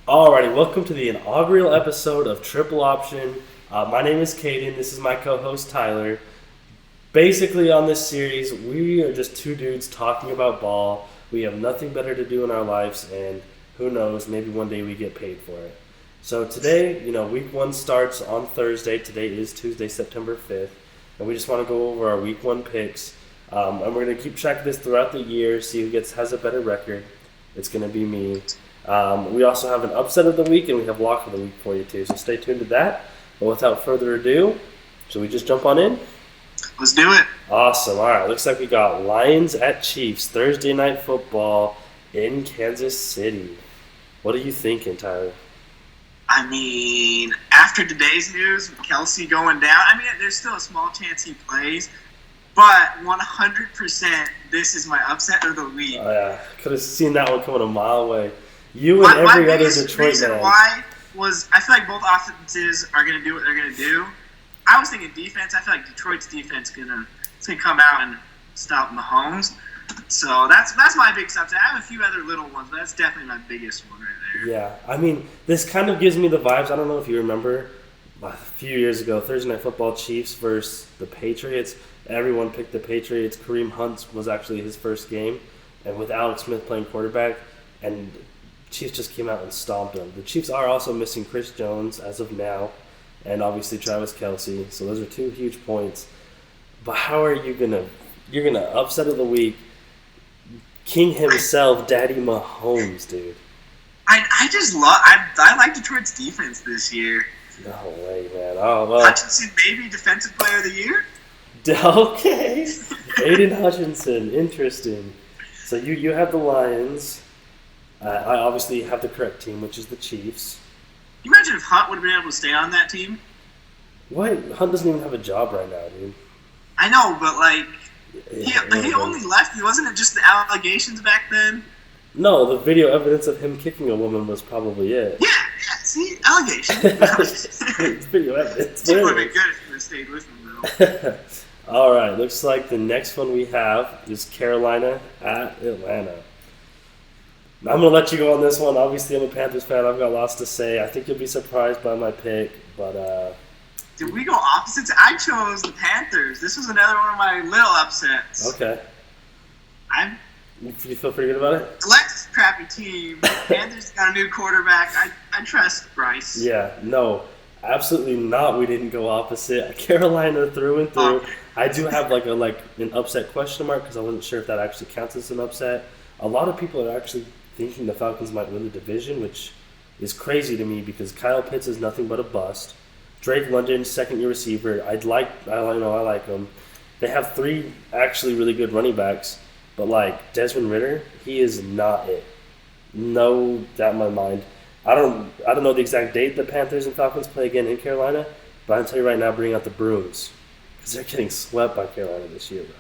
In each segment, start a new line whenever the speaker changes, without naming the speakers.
Alrighty, welcome to the inaugural episode of Triple Option. My name is Kaden. This is my co-host Tyler. Basically, on this series, we are just two dudes talking about ball. We have nothing better to do in our lives, and who knows, maybe one day we get paid for it. So today, week one starts on Thursday. Today is Tuesday, September 5th, and we just want to go over our week one picks. And we're going to keep track of this throughout the year, see who has a better record. It's going to be me. We also have an upset of the week, and we have lock of the week for you too. So stay tuned to that. But without further ado, should we just jump on in?
Let's do it.
Awesome. All right. Looks like we got Lions at Chiefs Thursday night football in Kansas City. What are you thinking, Tyler?
I mean, after today's news, Kelsey going down, there's still a small chance he plays, but 100% this is my upset of the week.
Oh, yeah. Could have seen that one coming a mile away. You and every other Detroit man.
Why was I feel like both offenses are going to do what they're going to do. I was thinking defense. I feel like Detroit's defense is going to come out and stop Mahomes. So that's my biggest upset. I have a few other little ones, but that's definitely my biggest one right there.
Yeah, this kind of gives me the vibes. I don't know if you remember a few years ago, Thursday Night Football, Chiefs versus the Patriots. Everyone picked the Patriots. Kareem Hunt was actually his first game, and with Alex Smith playing quarterback, and Chiefs just came out and stomped them. The Chiefs are also missing Chris Jones as of now, and obviously Travis Kelce. So those are two huge points. But how are you you're gonna upset of the week, King himself, Daddy Mahomes, dude?
I just love. I like Detroit's defense this year.
No way, man. Oh well.
Hutchinson, maybe defensive player of the year.
Okay, Aiden Hutchinson, interesting. So you have the Lions. I obviously have the correct team, which is the Chiefs.
Can you imagine if Hunt would have been able to stay on that team?
What? Hunt doesn't even have a job right now, dude.
I know, but he only left. Wasn't it just the allegations back then?
No, the video evidence of him kicking a woman was probably it.
Yeah. See, allegations.
It's video evidence.
It would have been good if he would have stayed with him, though.
All right, looks like the next one we have is Carolina at Atlanta. I'm going to let you go on this one. Obviously, I'm a Panthers fan. I've got lots to say. I think you'll be surprised by my pick, but...
Did we go opposites? I chose the Panthers. This was another one of my little upsets.
Okay. You feel pretty good about it?
Alexis crappy team. Panthers got a new quarterback. I trust Bryce.
Yeah, no. Absolutely not. We didn't go opposite. Carolina through and through.
Okay.
I do have an upset question mark because I wasn't sure if that actually counts as an upset. A lot of people are actually thinking the Falcons might win the division, which is crazy to me because Kyle Pitts is nothing but a bust. Drake London, second-year receiver. I like him. They have three actually really good running backs, but Desmond Ridder, he is not it. No doubt in my mind. I don't know the exact date the Panthers and Falcons play again in Carolina, but I'll tell you right now, bring out the brooms because they're getting swept by Carolina this year, bro.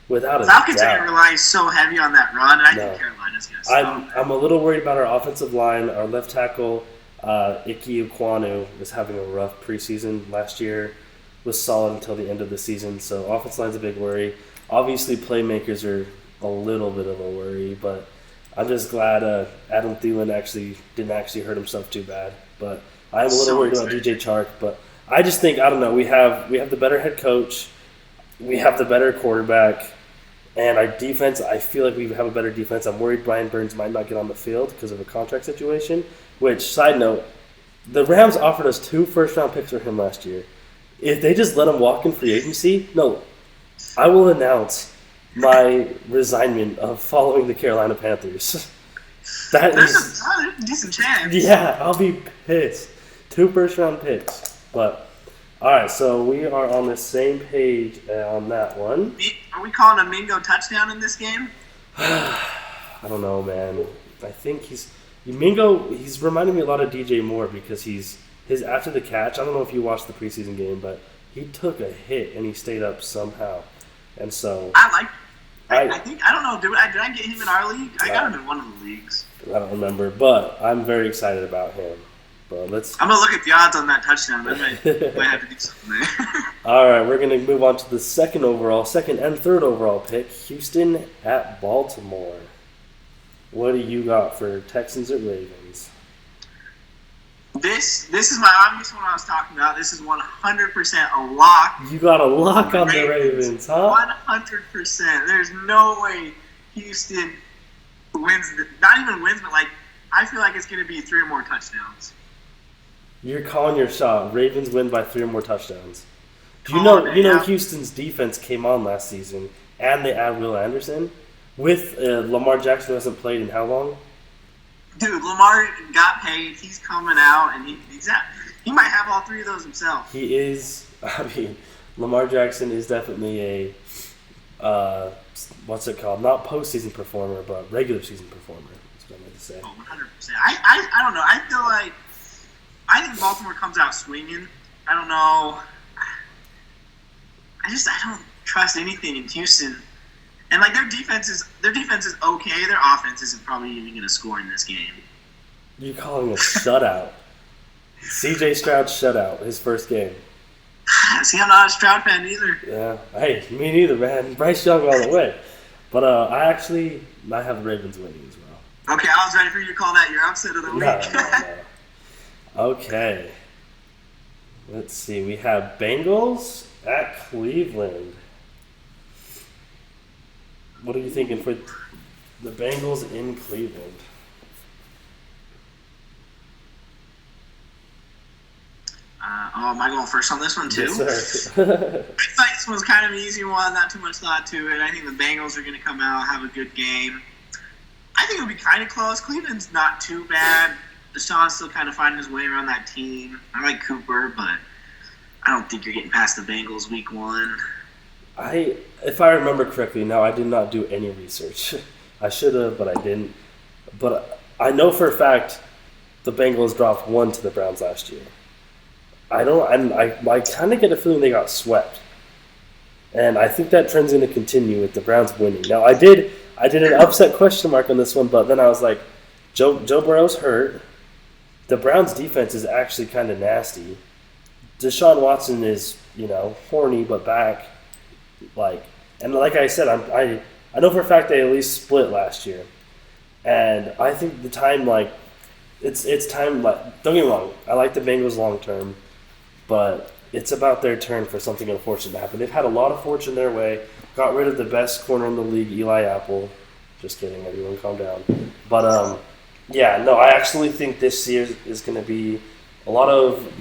Without a
Falcons
doubt.
are going to rely so heavy on that run, and I think Carolina's going to stop.
I'm a little worried about our offensive line. Our left tackle, Ike Ekwonu, was having a rough preseason last year. Was solid until the end of the season, so offensive line's a big worry. Obviously, playmakers are a little bit of a worry, but I'm just glad Adam Thielen didn't hurt himself too bad. But I am a little worried about DJ Chark. But I just think, I don't know, we have the better head coach, we have the better quarterback, and our defense, I feel like we have a better defense. I'm worried Brian Burns might not get on the field because of a contract situation, which, side note, the Rams offered us 2 first-round picks for him last year. If they just let him walk in free agency, I will announce my resignment of following the Carolina Panthers.
There's a decent chance.
Yeah, I'll be pissed. 2 first-round picks. But, all right, so we are on the same page on that one.
Are we calling a Mingo touchdown in this game?
I don't know, man. I think Mingo, he's reminding me a lot of DJ Moore because his after the catch, I don't know if you watched the preseason game, but he took a hit and he stayed up somehow. And so
I think I don't know. Did I get him in our league? I got him in one of the leagues.
I don't remember, but I'm very excited about him. But
I'm gonna look at the odds on that touchdown. I might have to do something there.
All right, we're gonna move on to the second and third overall pick. Houston at Baltimore. What do you got for Texans at Ravens?
This is my obvious one I was talking about. This is 100% a lock.
You got a lock on the Ravens, huh?
100%. There's no way Houston wins. Not even wins, but I feel like it's going to be 3 or more touchdowns.
You're calling your shot. Ravens win by 3 or more touchdowns. You know Houston's defense came on last season, and they add Will Anderson with Lamar Jackson, who hasn't played in how long?
Dude, Lamar got paid. He's coming out, and he might have all 3 of those himself.
He is. I mean, Lamar Jackson is definitely a what's it called? Not postseason performer, but regular season performer. That's what I meant to say.
Oh, 100%. I don't know. I feel like I think Baltimore comes out swinging. I don't know. I don't trust anything in Houston. And their defense is okay. Their offense isn't probably even going to score in this game.
You're calling a shutout. C.J. Stroud shutout, his first game.
See, I'm not a Stroud fan either.
Yeah, hey, me neither, man. Bryce Young all the way. But I have the Ravens winning as well.
Okay, I was ready for you to call that your upset of the week.
No. Okay. Let's see. We have Bengals at Cleveland. What are you thinking for the Bengals in Cleveland?
Am I going first on this one too?
Yes, sir.
I thought this was kind of an easy one, not too much thought to it. I think the Bengals are going to come out, have a good game. I think it'll be kind of close. Cleveland's not too bad. Deshaun's still kind of finding his way around that team. I like Cooper, but I don't think you're getting past the Bengals week 1.
If I remember correctly, now I did not do any research. I should have, but I didn't. But I know for a fact the Bengals dropped 1 to the Browns last year. I kind of get a feeling they got swept. And I think that trend's going to continue with the Browns winning. Now, I did an upset question mark on this one, but then I was like, Joe Burrow's hurt. The Browns' defense is actually kind of nasty. Deshaun Watson is, horny but back. And like I said, I know for a fact they at least split last year. And I think the time, it's time, don't get me wrong, I like the Bengals long term, but it's about their turn for something unfortunate to happen. They've had a lot of fortune their way, got rid of the best corner in the league, Eli Apple. Just kidding, everyone calm down. But, I actually think this year is going to be a lot of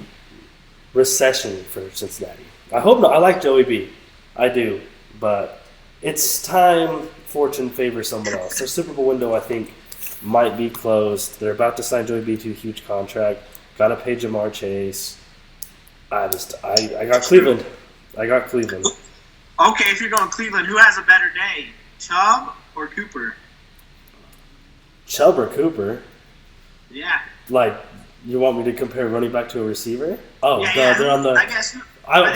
recession for Cincinnati. I hope not. I like Joey B. I do. But it's time fortune favors someone else. Their Super Bowl window, I think, might be closed. They're about to sign Joey B to a huge contract. Got to pay Jamar Chase. I got Cleveland.
Okay, if you're going Cleveland, who has a better day, Chubb or Cooper?
Chubb or Cooper?
Yeah.
You want me to compare running back to a receiver? Oh,
yeah.
They're on the.
I guess.
I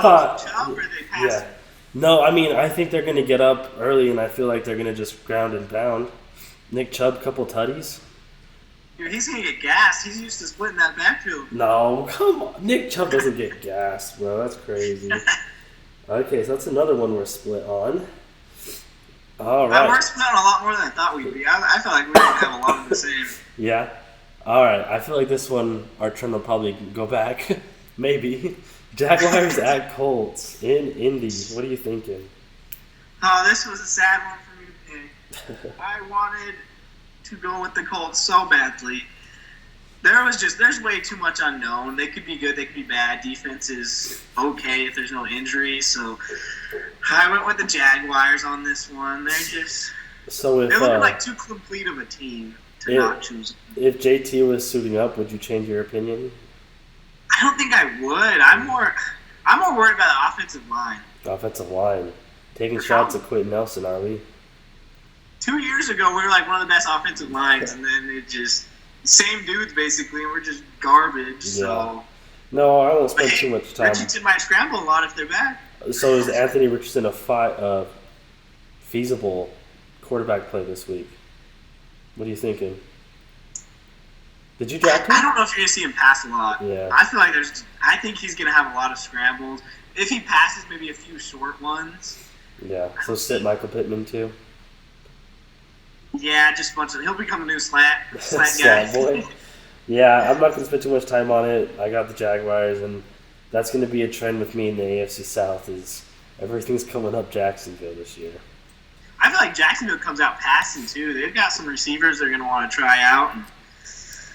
thought.
Chubb or they pass
yeah. No, I think they're going to get up early, and I feel like they're going to just ground and pound. Nick Chubb, couple tutties.
Dude, he's going to get gassed. He's used to splitting that backfield.
No, come on. Nick Chubb doesn't get gassed, bro. That's crazy. Okay, so that's another one we're split on. All right.
We're split on a lot more than I thought we'd be. I feel like we're going to have a lot of the same.
Yeah. All right. I feel like this one, our trend will probably go back. Maybe. Jaguars at Colts in Indy. What are you thinking?
Oh, this was a sad one for me to pick. I wanted to go with the Colts so badly. There's way too much unknown. They could be good, they could be bad. Defense is okay if there's no injuries. So I went with the Jaguars on this one. They look like too complete of a team to not choose.
If JT was suiting up, would you change your opinion?
I don't think I would. I'm more worried about the offensive line.
Offensive line. Taking shots at Quentin Nelson, are we?
2 years ago, we were like one of the best offensive lines, and then it just same dudes basically, and we're just garbage.
Yeah.
So
no, I won't spend too much time.
Richardson might scramble a lot if they're back.
So is Anthony Richardson a feasible quarterback play this week? What are you thinking? Did you draft him?
I don't know if you're going to see him pass a lot.
Yeah.
I feel like I think he's going to have a lot of scrambles. If he passes, maybe a few short ones.
Yeah, so sit Michael Pittman too.
Yeah, just a bunch of. He'll become a new slant guy.
Slant boy. Yeah, I'm not going to spend too much time on it. I got the Jaguars, and that's going to be a trend with me in the AFC South is everything's coming up Jacksonville this year.
I feel like Jacksonville comes out passing, too. They've got some receivers they're going to want to try out. And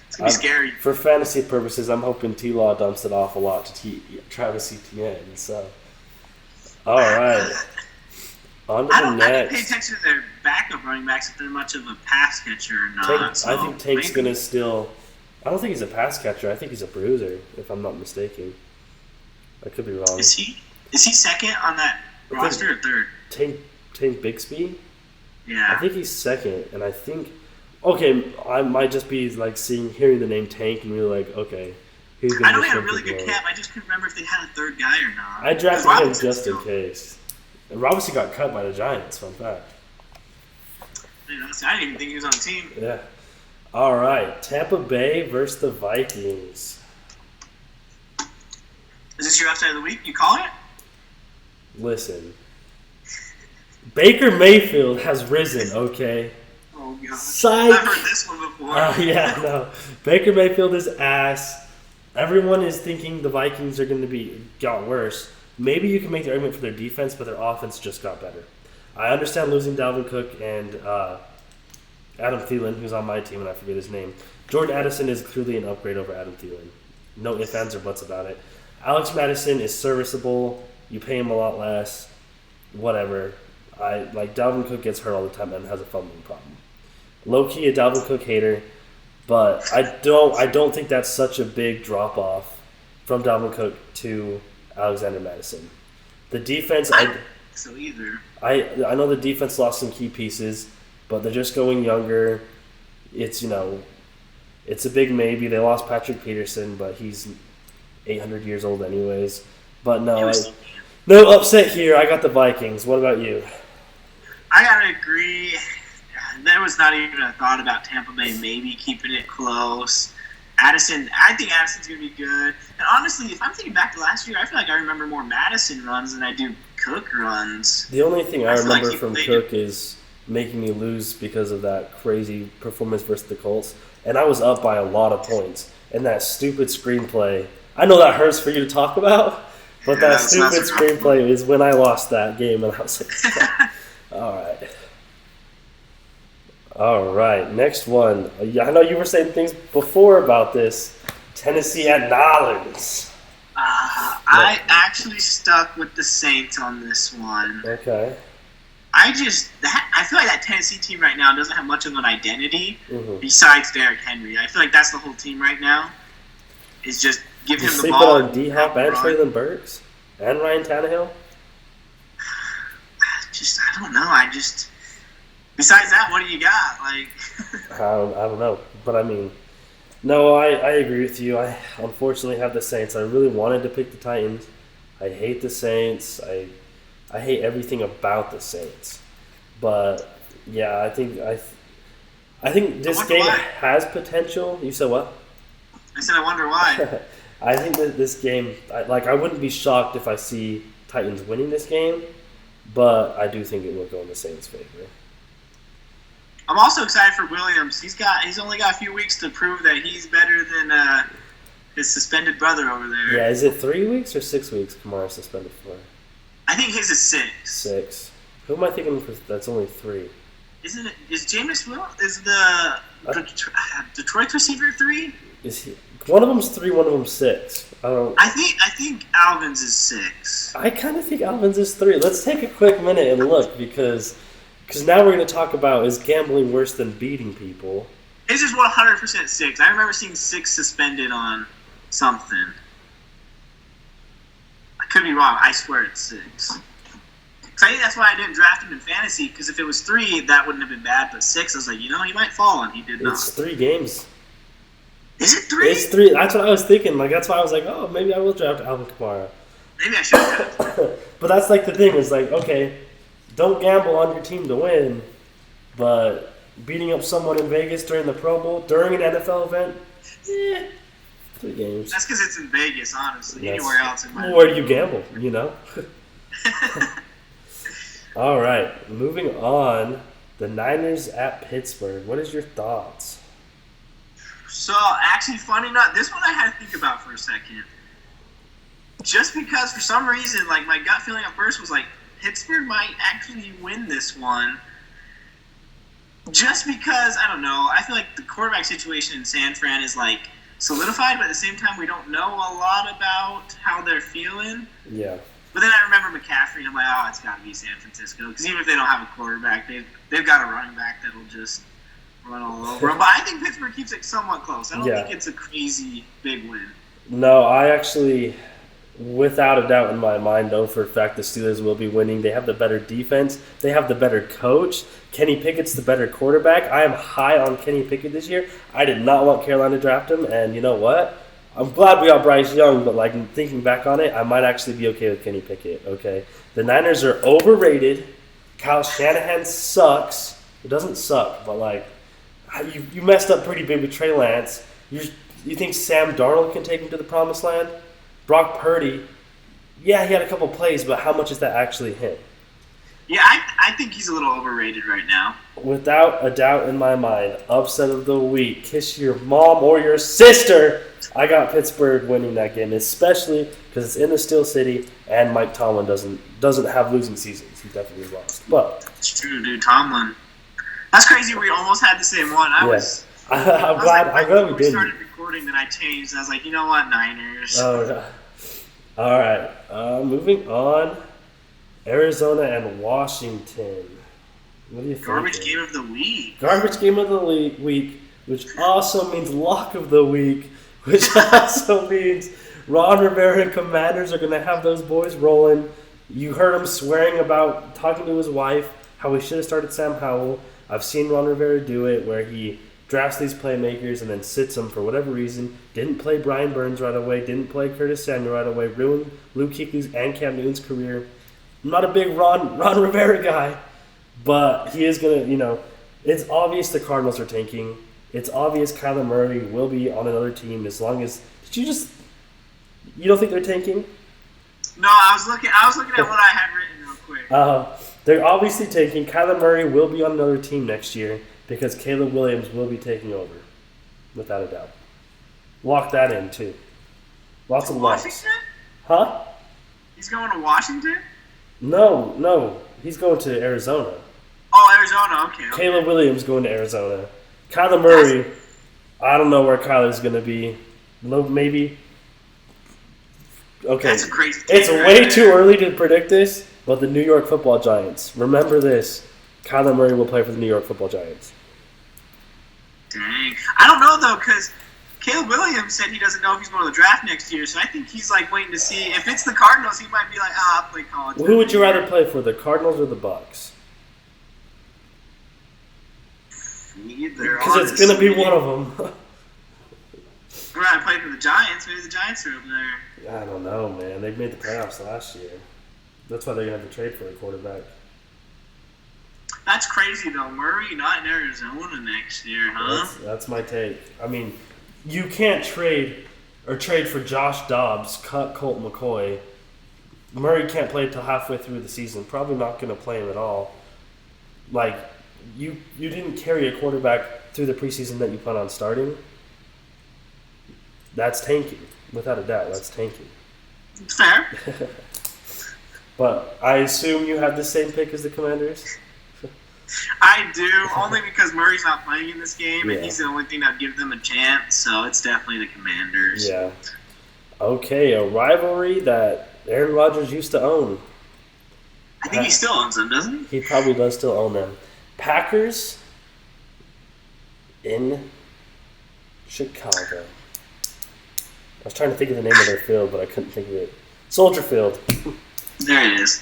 it's going to be scary.
For fantasy purposes, I'm hoping T-Law dumps it off a lot to Travis Etienne. So, all right. On to the next.
I didn't pay attention to their backup running backs if they're much of a pass catcher or not.
I think Tank's going to still... I don't think he's a pass catcher. I think he's a bruiser, if I'm not mistaken. I could be wrong.
Is he second on that roster or third?
Tank Bixby?
Yeah.
I think he's second, and I think... Okay, I might just be like hearing the name Tank and really like, okay, who's going to...
I know he had a really good camp. I just couldn't remember if they had a third guy or not.
I drafted him just in case. And Robinson got cut by the Giants, fun fact.
I didn't even think he was on the team.
Yeah. All right, Tampa Bay versus the Vikings.
Is this your upside of the week? You call it?
Listen. Baker Mayfield has risen, okay?
Oh, God.
Psych.
I've heard this one before.
Yeah, no. Baker Mayfield is ass. Everyone is thinking the Vikings are going to got worse. Maybe you can make the argument for their defense, but their offense just got better. I understand losing Dalvin Cook and Adam Thielen, who's on my team, and I forget his name. Jordan Addison is clearly an upgrade over Adam Thielen. No ifs, ands, or buts about it. Alex Madison is serviceable. You pay him a lot less. Whatever. Dalvin Cook gets hurt all the time and has a fumbling problem. Low-key a Dalvin Cook hater, but I don't think that's such a big drop-off from Dalvin Cook to Alexander Madison. The defense...
I don't think so either.
I know the defense lost some key pieces, but they're just going younger. It's it's a big maybe. They lost Patrick Peterson, but he's 800 years old anyways. But no upset here. I got the Vikings. What about you?
I gotta agree. There was not even a thought about Tampa Bay maybe keeping it close. I think Addison's going to be good. And honestly, if I'm thinking back to last year, I feel like I remember more Madison runs than I do Cook runs.
The only thing I remember from Cook is making me lose because of that crazy performance versus the Colts. And I was up by a lot of points. And that stupid screenplay, I know that hurts for you to talk about, but that stupid screenplay is when I lost that game. And I was like, All right, next one. I know you were saying things before about this. Tennessee at Nolans.
I actually stuck with the Saints on this one.
Okay.
I feel like that Tennessee team right now doesn't have much of an identity besides Derrick Henry. I feel like that's the whole team right now. Is just give him the ball.
On D-Hop and Traylon Burks and Ryan Tannehill?
I don't know. Besides that, what do you got?
I don't know. But I mean, no, I agree with you. I unfortunately have the Saints. I really wanted to pick the Titans. I hate the Saints. I hate everything about the Saints. But yeah, I think this game has potential. You said what?
I said I wonder why.
I think that this game, I wouldn't be shocked if I see Titans winning this game, but I do think it will go in the Saints' favor.
I'm also excited for Williams. He's only got a few weeks to prove that he's better than his suspended brother over there.
Yeah, is it 3 weeks or 6 weeks Kamara suspended for?
I think his is 6.
6. Who am I thinking that's only 3?
Isn't it? Is Jameis is the Detroit receiver 3?
Is he? One of them's 3, one of them's 6.
I think Alvin's is 6.
I kind of think Alvin's is 3. Let's take a quick minute and look because now we're going to talk about is gambling worse than beating people.
His is 100% 6. I remember seeing 6 suspended on something. I could be wrong. I swear it's 6. So I think that's why I didn't draft him in fantasy, because if it was 3, that wouldn't have been bad. But 6, I was like, he might fall, and he did not.
It's 3 games.
Is it 3?
It's 3. That's what I was thinking. That's why I was like, oh, maybe I will draft Alvin Kamara.
Maybe I should have.
But that's the thing. Is okay, don't gamble on your team to win, but beating up someone in Vegas during the Pro Bowl, during an NFL event, 3 games.
That's because it's in Vegas, honestly. Anywhere else in my
where do you gamble, All right, moving on. The Niners at Pittsburgh. What is your thoughts?
So, Actually, funny enough, this one I had to think about for a second. Just because for some reason, like my gut feeling at first was like Pittsburgh might actually win this one. Just because, I don't know, I feel like the quarterback situation in San Fran is like solidified, but at the same time we don't know a lot about how they're feeling.
Yeah.
But then I remember McCaffrey, and I'm like, oh, it's got to be San Francisco. Because even if they don't have a quarterback, they've got a running back that'll just run all over them. But I think Pittsburgh keeps it somewhat close. I don't think it's a crazy big win.
No, I actually, without a doubt in my mind, know for a fact the Steelers will be winning. They have the better defense. They have the better coach. Kenny Pickett's the better quarterback. I am high on Kenny Pickett this year. I did not want Carolina to draft him, and you know what? I'm glad we got Bryce Young, but like thinking back on it, I might actually be okay with Kenny Pickett, okay? The Niners are overrated. Kyle Shanahan sucks. It doesn't suck, but like you messed up pretty big with Trey Lance. You think Sam Darnold can take him to the promised land? Brock Purdy, yeah, he had a couple plays, but how much is that actually him?
Yeah, I think he's a little overrated right now.
Without a doubt in my mind, upset of the week. Kiss your mom or your sister. I got Pittsburgh winning that game, especially because it's in the Steel City and Mike Tomlin doesn't have losing seasons. He definitely lost. But
it's true, dude. Tomlin. That's crazy. We almost had the same one. I'm glad we started recording that I changed. I was like, you know what, Niners.
Oh, yeah. All right. Moving on. Arizona and Washington. What do you think?
Garbage game of the week.
Garbage game of the week, which also means lock of the week, which also means Ron Rivera and Commanders are going to have those boys rolling. You heard him swearing about talking to his wife, how he should have started Sam Howell. I've seen Ron Rivera do it where he drafts these playmakers and then sits them for whatever reason. Didn't play Brian Burns right away. Didn't play Curtis Samuel right away. Ruined Luke Kuechly's and Cam Newton's career. I'm not a big Ron Rivera guy, but he is going to, it's obvious the Cardinals are tanking. It's obvious Kyler Murray will be on another team as long as – you don't think they're tanking?
No, I was looking at what I had written real quick.
They're obviously tanking. Kyler Murray will be on another team next year because Caleb Williams will be taking over, without a doubt. Lock that in, too. Lots of locks.
Washington?
Huh?
He's going to Washington?
No. He's going to Arizona.
Oh, Arizona. Okay.
Caleb Williams going to Arizona. Kyler Murray, I don't know where Kyler's going to be. Maybe. Okay.
That's a crazy
It's way too early to predict this, but the New York Football Giants. Remember this. Kyler Murray will play for the New York Football Giants.
Dang. I don't know, though, because Caleb Williams said he doesn't know if he's going to the draft next year, so I think he's like waiting to see. If it's the Cardinals, he might be like, I'll play college.
Well, who would you rather play for, the Cardinals or the Bucs? Because it's going to be one of them.
I'd rather play for the Giants. Maybe the Giants are up there.
I don't know, man. They made the playoffs last year. That's why they're going to have to trade for a quarterback.
That's crazy, though. Murray not in Arizona next year, huh?
That's my take. I mean, you can't trade for Josh Dobbs, cut Colt McCoy. Murray can't play until halfway through the season. Probably not going to play him at all. Like, you didn't carry a quarterback through the preseason that you plan on starting. That's tanking. Without a doubt, that's tanking.
It's fair.
But I assume you have the same pick as the Commanders?
I do, only because Murray's not playing in this game, and he's the only thing that would give them a chance, so it's definitely the Commanders.
Yeah. Okay, a rivalry that Aaron Rodgers used to own.
I think he still owns them, doesn't he?
He probably does still own them. Packers in Chicago. I was trying to think of the name of their field, but I couldn't think of it. Soldier Field.
There it is.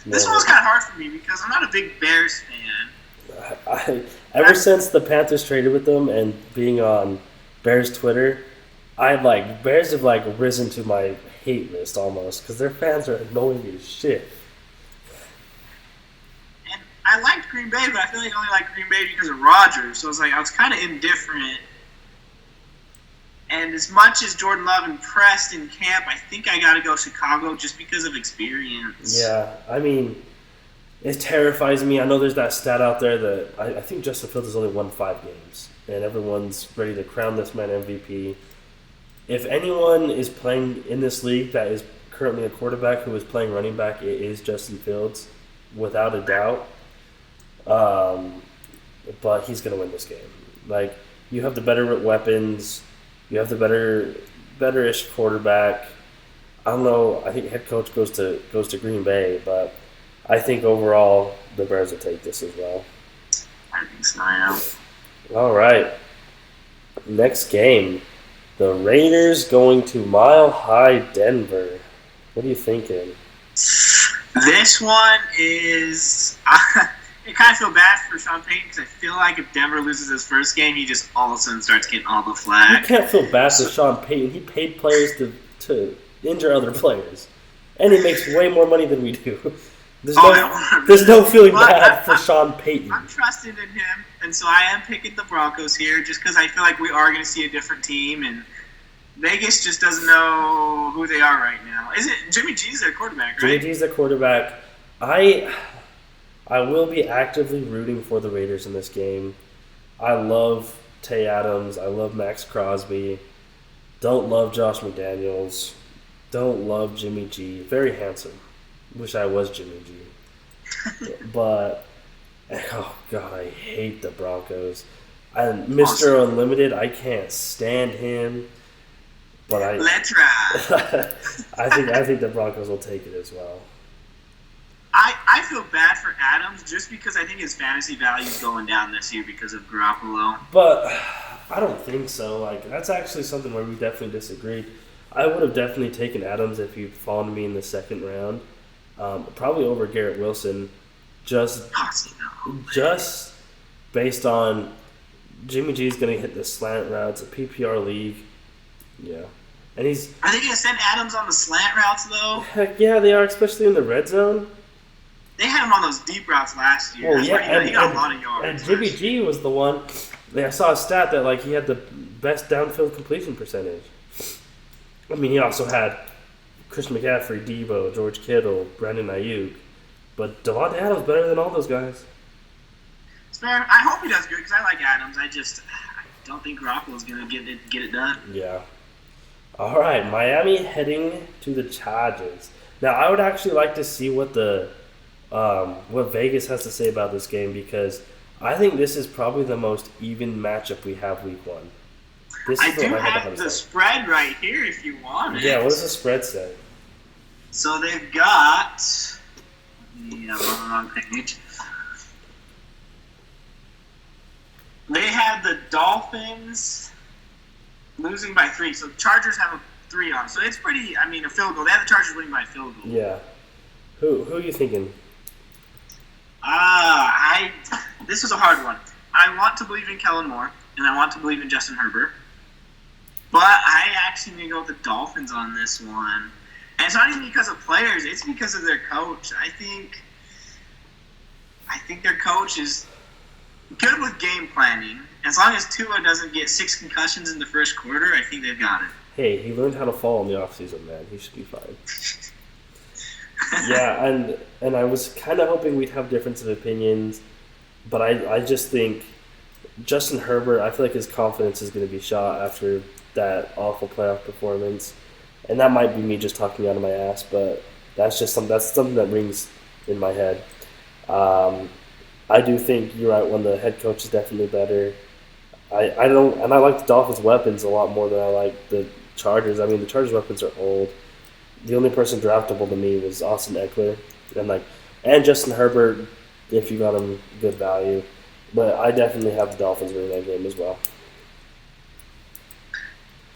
This one was kind of hard for me because I'm not a big Bears fan.
Ever since the Panthers traded with them and being on Bears Twitter, Bears have risen to my hate list almost because their fans are annoying as shit.
And I liked Green Bay, but I feel like I only liked Green Bay because of Rodgers. So I was kind of indifferent. And as much as Jordan Love impressed in camp, I think I got to go Chicago just because of experience.
Yeah, I mean, it terrifies me. I know there's that stat out there that I think Justin Fields has only won 5 games. and everyone's ready to crown this man MVP. If anyone is playing in this league that is currently a quarterback who is playing running back, it is Justin Fields, without a doubt. But he's going to win this game. Like, you have the better weapons, you have the better-ish quarterback. I don't know. I think head coach goes to Green Bay, but I think overall the Bears will take this as well.
I think so, yeah.
All right. Next game. The Raiders going to Mile High Denver. What are you thinking?
This one is... I kind of feel bad for Sean Payton because I feel like if Denver loses his first game, he just all of a sudden starts getting all the flack.
You can't feel bad for Sean Payton. He paid players to injure other players. And he makes way more money than we do. There's no feeling bad for Sean Payton.
I'm trusting in him, and so I am picking the Broncos here just because I feel like we are going to see a different team, and Vegas just doesn't know who they are right now. Is it Jimmy G's their quarterback, right?
Jimmy G's their quarterback. I will be actively rooting for the Raiders in this game. I love Tay Adams. I love Max Crosby. Don't love Josh McDaniels. Don't love Jimmy G. Very handsome. Wish I was Jimmy G. But, oh, God, I hate the Broncos. And Mr. Unlimited, I can't stand him. But
Let's ride.
I think the Broncos will take it as well.
I feel bad for Adams just because I think his fantasy value is going down this year because of Garoppolo.
But I don't think so. Like, that's actually something where we definitely disagreed. I would have definitely taken Adams if you'd fallen to me in the second round. Probably over Garrett Wilson. Just based on Jimmy G's going to hit the slant routes, a PPR league. Yeah. And
are they going to send Adams on the slant routes, though?
Heck yeah, they are, especially in the red zone.
They had him on those deep routes last year.
Well, yeah,
he got a lot of yards.
And Jimmy G was the one. I saw a stat that he had the best downfield completion percentage. I mean, he also had Chris McCaffrey, Debo, George Kittle, Brandon Ayuk. But Devontae Adams better than all those guys.
It's fair. I hope he does good because I like Adams. I don't think Garoppolo's going to get it done.
Yeah. All right, Miami heading to the Chargers. Now, I would actually like to see what Vegas has to say about this game because I think this is probably the most even matchup we have week one.
I do have the spread right here if you want it.
Yeah, what does the spread say?
So they've got... wrong page. They have the Dolphins losing by 3. So the Chargers have a 3 on. So it's pretty, a field goal. They have the Chargers winning by a field goal.
Yeah. Who are you thinking?
This was a hard one. I want to believe in Kellen Moore, and I want to believe in Justin Herbert. But I actually need to go with the Dolphins on this one. And it's not even because of players. It's because of their coach. I think their coach is good with game planning. As long as Tua doesn't get 6 concussions in the first quarter, I think they've got it.
Hey, he learned how to fall in the offseason, man. He should be fine. Yeah, and I was kind of hoping we'd have difference of opinions, but I just think Justin Herbert, I feel like his confidence is going to be shot after that awful playoff performance. And that might be me just talking out of my ass, but that's something that rings in my head. I do think you're right when the head coach is definitely better. I like the Dolphins' weapons a lot more than I like the Chargers. I mean, the Chargers' weapons are old. The only person draftable to me was Austin Eckler, and Justin Herbert if you got him good value. But I definitely have the Dolphins winning that game as well.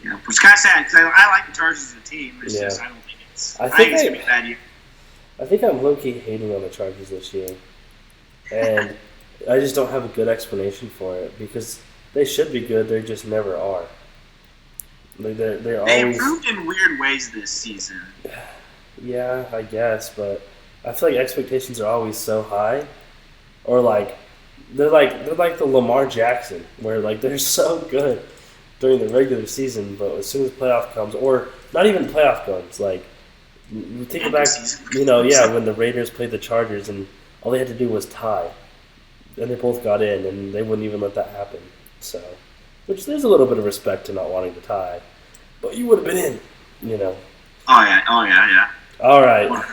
Yeah, which is kind of sad because I like the Chargers as a team. It's just I don't think it's. I think it's gonna be a bad year.
I think I'm low-key hating on the Chargers this year, and I just don't have a good explanation for it because they should be good. They just never are. They always
improved in weird ways this season.
Yeah, I guess, but I feel like expectations are always so high, or they're like the Lamar Jackson, where they're so good during the regular season, but as soon as playoff comes, or not even playoff comes, think back, when the Raiders played the Chargers and all they had to do was tie, and they both got in, and they wouldn't even let that happen. So, which there's a little bit of respect to not wanting to tie, but you would have been in, you know.
Oh yeah.
All right,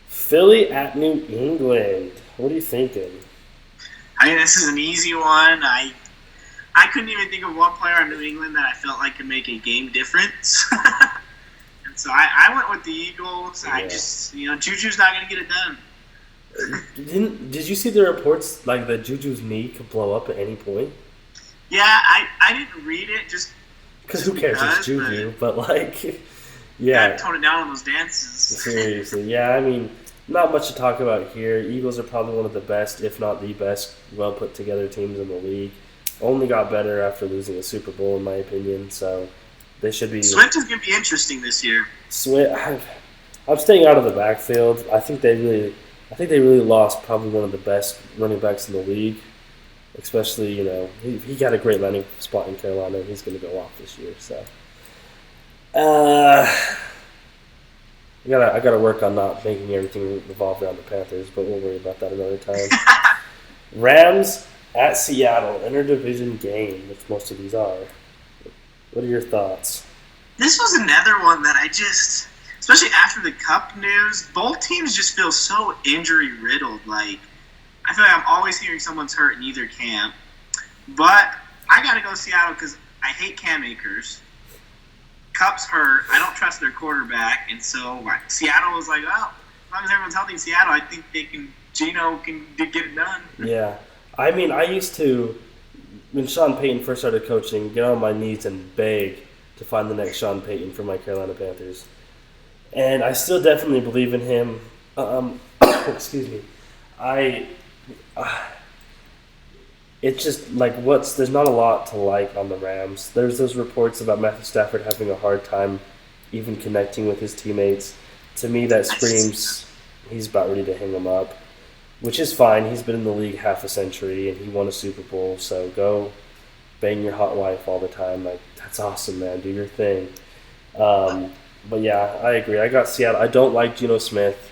Philly at New England. What are you thinking?
I mean, this is an easy one. I couldn't even think of one player on New England that I felt like could make a game difference. And so I went with the Eagles. Yeah. I just, Juju's not going to get it done.
Did you see the reports like that Juju's knee could blow up at any point?
Yeah, I didn't read it just
because who cares? It's Juju, but like, yeah.
Tone it down on those dances.
Seriously, yeah. I mean, not much to talk about here. Eagles are probably one of the best, if not the best, well put together teams in the league. Only got better after losing a Super Bowl, in my opinion. So they should be.
Swift is going to be interesting this year.
Swift, I'm staying out of the backfield. I think they really lost probably one of the best running backs in the league. Especially, he got a great landing spot in Carolina, and he's going to go off this year. So, I gotta work on not making everything revolve around the Panthers, but we'll worry about that another time. Rams at Seattle, interdivision game, which most of these are. What are your thoughts?
This was another one that especially after the Cup news, both teams just feel so injury-riddled. Like, I feel like I'm always hearing someone's hurt in either camp. But I got to go Seattle because I hate Cam Akers. Cup's hurt. I don't trust their quarterback. And so Seattle was like, well, as long as everyone's healthy in Seattle, I think Geno can get it done.
Yeah. I mean, I used to, when Sean Payton first started coaching, get on my knees and beg to find the next Sean Payton for my Carolina Panthers. And I still definitely believe in him. Excuse me. It's just like there's not a lot to like on the Rams. There's those reports about Matthew Stafford having a hard time even connecting with his teammates. To me, that screams he's about ready to hang them up, which is fine. He's been in the league half a century and he won a Super Bowl. So go bang your hot wife all the time. Like, that's awesome, man. Do your thing. But yeah, I agree. I got Seattle. I don't like Geno Smith.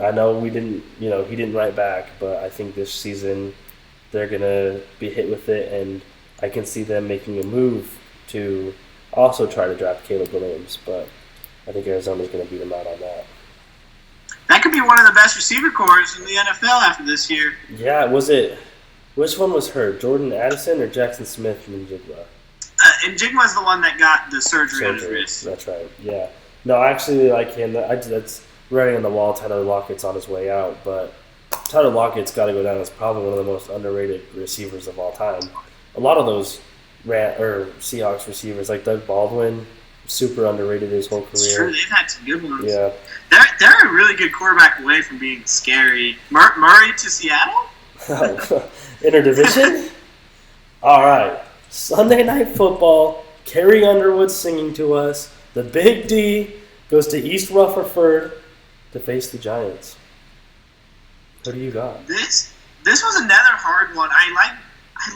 I know he didn't write back, but I think this season they're going to be hit with it, and I can see them making a move to also try to draft Caleb Williams, but I think Arizona's going to beat them out on that.
That could be one of the best receiver corps in the NFL after this year.
Yeah, which one was hurt, Jordan Addison or Jackson Smith and Njigba?
And Njigba's the one that got the surgery on his wrist.
That's right, yeah. No, I actually like him. That's writing on the wall. Tyler Lockett's on his way out, but Tyler Lockett's got to go down as probably one of the most underrated receivers of all time. A lot of those Seahawks receivers, like Doug Baldwin, super underrated his whole career.
It's true, they've had some good ones.
Yeah.
They're a really good quarterback away from being scary. Murray to Seattle?
Interdivision? All right. Sunday Night Football, Carrie Underwood singing to us. The Big D goes to East Rutherford to face the Giants. What do you got?
This was another hard one. I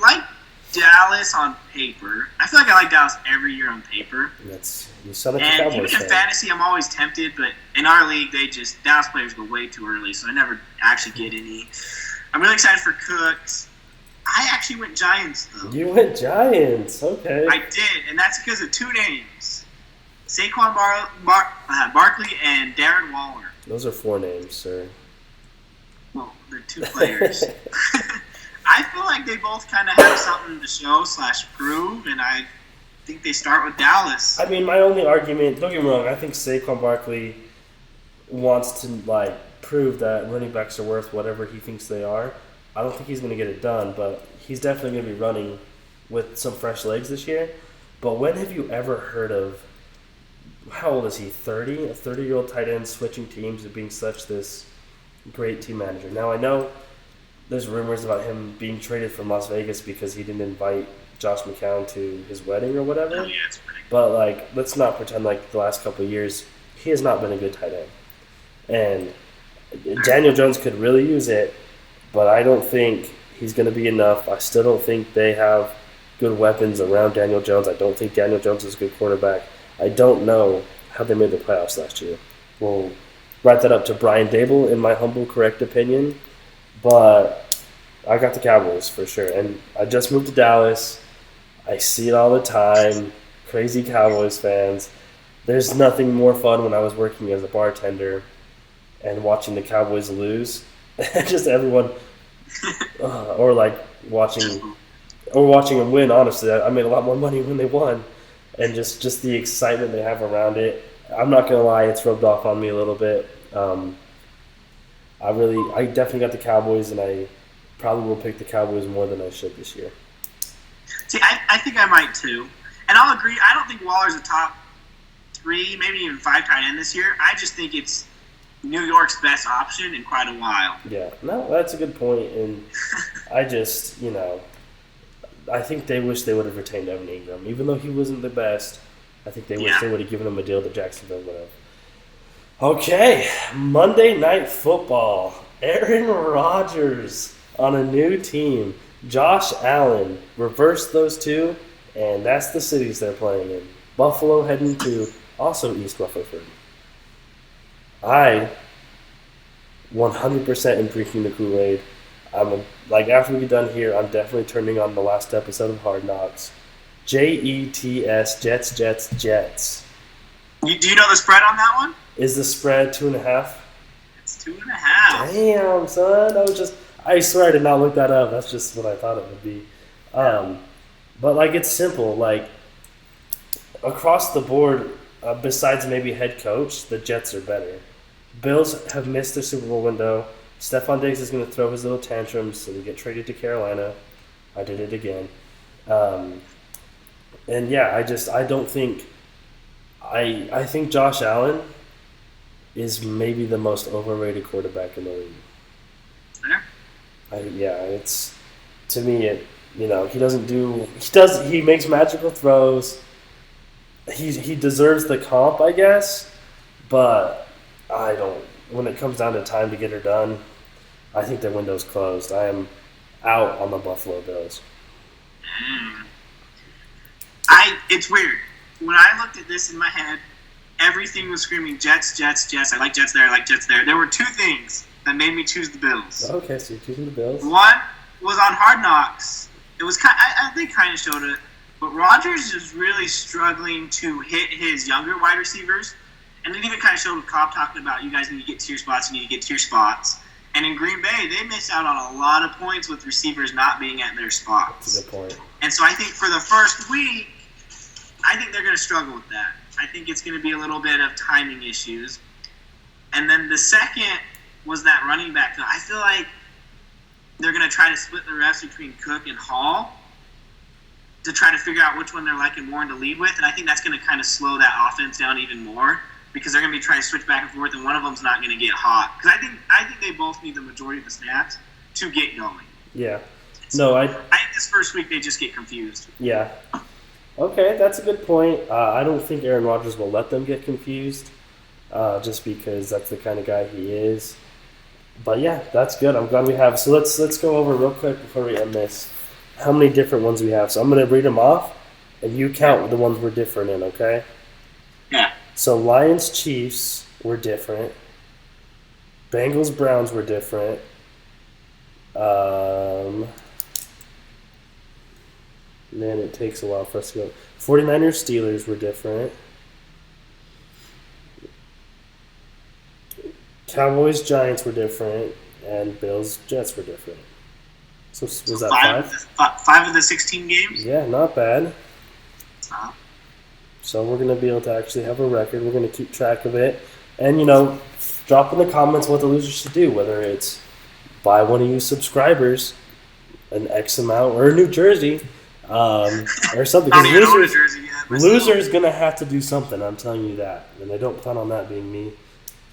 like Dallas on paper. I feel like I like Dallas every year on paper.
You sound like a Cowboys
even in
fan.
fantasy, I'm always tempted, but in our league, Dallas players go way too early, so I never actually get any. I'm really excited for Cooks. I actually went Giants, though.
You went Giants, okay.
I did, and that's because of two names. Saquon Barkley and Darren Waller.
Those are 4 names, sir.
Well, they're 2 players. I feel like they both kind of have something to show / prove, and I think they start with Dallas.
I mean, my only argument, don't get me wrong, I think Saquon Barkley wants to, prove that running backs are worth whatever he thinks they are. I don't think he's going to get it done, but he's definitely going to be running with some fresh legs this year. But when have you ever heard of, how old is he, 30? A 30-year-old tight end switching teams and being such this great team manager. Now, I know there's rumors about him being traded from Las Vegas because he didn't invite Josh McCown to his wedding or whatever.
Oh, yeah, it's pretty cool.
But, let's not pretend like the last couple of years he has not been a good tight end. And Daniel Jones could really use it, but I don't think he's going to be enough. I still don't think they have good weapons around Daniel Jones. I don't think Daniel Jones is a good quarterback. I don't know how they made the playoffs last year. We'll write that up to Brian Dable, in my humble, correct opinion. But I got the Cowboys for sure. And I just moved to Dallas. I see it all the time. Crazy Cowboys fans. There's nothing more fun when I was working as a bartender and watching the Cowboys lose. Just everyone, or like watching, or watching them win. Honestly, I made a lot more money when they won, and just the excitement they have around it. I'm not gonna lie, it's rubbed off on me a little bit. I definitely got the Cowboys, and I probably will pick the Cowboys more than I should this year.
See, I think I might too. And I'll agree. I don't think Waller's a top 3, maybe even 5 tight end this year. I just think it's New York's best option in quite a while.
Yeah, no, that's a good point. And I just, I think they wish they would have retained Evan Ingram. Even though he wasn't the best, I think they wish they would have given him a deal that Jacksonville would have. Okay, Monday Night Football. Aaron Rodgers on a new team. Josh Allen. Reverse those two, and that's the cities they're playing in. Buffalo heading to also East Rutherford. I 100% am drinking the Kool-Aid. After we get done here, I'm definitely turning on the last episode of Hard Knocks. Jets, Jets, Jets, Jets.
Do you know the spread on that one?
Is the spread 2.5?
It's 2.5.
Damn, son. I swear I did not look that up. That's just what I thought it would be. But, it's simple. Across the board, besides maybe head coach, the Jets are better. Bills have missed their Super Bowl window. Stephon Diggs is going to throw his little tantrums so we get traded to Carolina. I did it again. I don't think – I think Josh Allen is maybe the most overrated quarterback in the league. It's to me he makes magical throws. He deserves the comp, I guess, but I don't. When it comes down to time to get her done, I think their window's closed. I am out on the Buffalo Bills.
It's weird. When I looked at this in my head, everything was screaming Jets, Jets, Jets. I like Jets there, I like Jets there. There were 2 things that made me choose the Bills.
Okay, so you're choosing the Bills.
One was on Hard Knocks. It was I think kind of showed it, but Rodgers is really struggling to hit his younger wide receivers, and it even kind of showed with Cobb talking about you guys need to get to your spots, you need to get to your spots. And in Green Bay, they miss out on a lot of points with receivers not being at their spots.
That's a good point.
And so I think for the first week, I think they're going to struggle with that. I think it's going to be a little bit of timing issues. And then the second was that running back. I feel like they're going to try to split the reps between Cook and Hall to try to figure out which one they're liking more and to lead with. And I think that's going to kind of slow that offense down even more because they're going to be trying to switch back and forth, and one of them's not going to get hot. Because I think they both need the majority of the snaps to get going.
Yeah.
So I think this first week they just get confused.
Yeah. Okay, that's a good point. I don't think Aaron Rodgers will let them get confused just because that's the kind of guy he is. But, yeah, that's good. I'm glad we have. So let's go over real quick before we end this how many different ones we have. So I'm going to read them off, and you count the ones we're different in, okay?
Yeah.
So Lions, Chiefs were different. Bengals, Browns were different. Man, it takes a while for us to go. 49ers, Steelers were different. Cowboys, Giants were different. And Bills, Jets were different. So was that 5?
5 of the 16 games?
Yeah, not bad. So we're going to be able to actually have a record. We're going to keep track of it. And, drop in the comments what the losers should do, whether it's buy one of you subscribers an X amount or a new jersey. Or something. Loser's gonna have to do something. I'm telling you that, and I don't plan on that being me,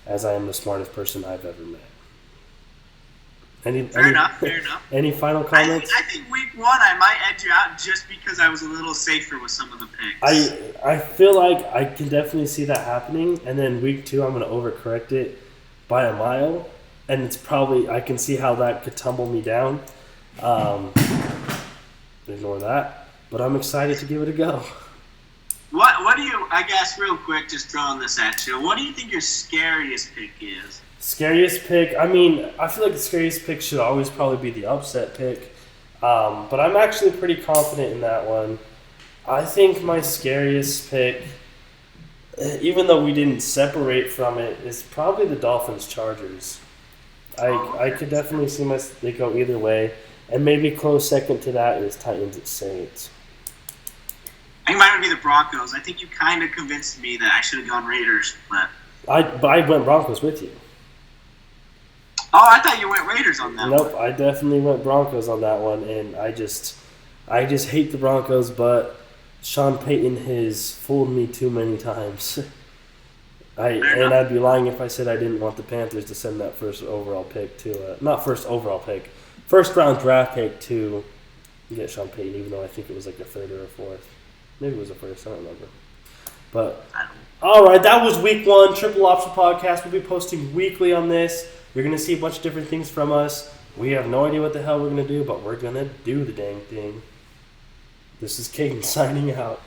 as I am the smartest person I've ever met. Fair enough. Any final comments?
I think week 1 I might edge you out just because I was a little safer with some of the picks.
I feel like I can definitely see that happening, and then week 2 I'm gonna overcorrect it by a mile, and it's probably I can see how that could tumble me down. Ignore that, but I'm excited to give it a go.
What do you, I guess real quick, just throwing this at you, what do you think your scariest pick is?
Scariest pick? I mean, I feel like the scariest pick should always probably be the upset pick, but I'm actually pretty confident in that one. I think my scariest pick, even though we didn't separate from it, is probably the Dolphins-Chargers. I could definitely see they go either way. And maybe close second to that is Titans-Saints.
I think mine would be the Broncos. I think you kind of convinced me that I should have gone Raiders, but
I went Broncos with you.
oh, I thought you went Raiders on that.
Nope,
one.
I definitely went Broncos on that one, and I just hate the Broncos, but Sean Payton has fooled me too many times. I'd be lying if I said I didn't want the Panthers to send that first overall pick to not first overall pick, first round draft pick to get Sean Payton, even though I think it was like a third or a fourth. Maybe it was a first, I don't remember. But all right, that was week 1 Triple Option Podcast. We'll be posting weekly on this. You're gonna see a bunch of different things from us. We have no idea what the hell we're gonna do, but we're gonna do the dang thing. This is Kaden signing out.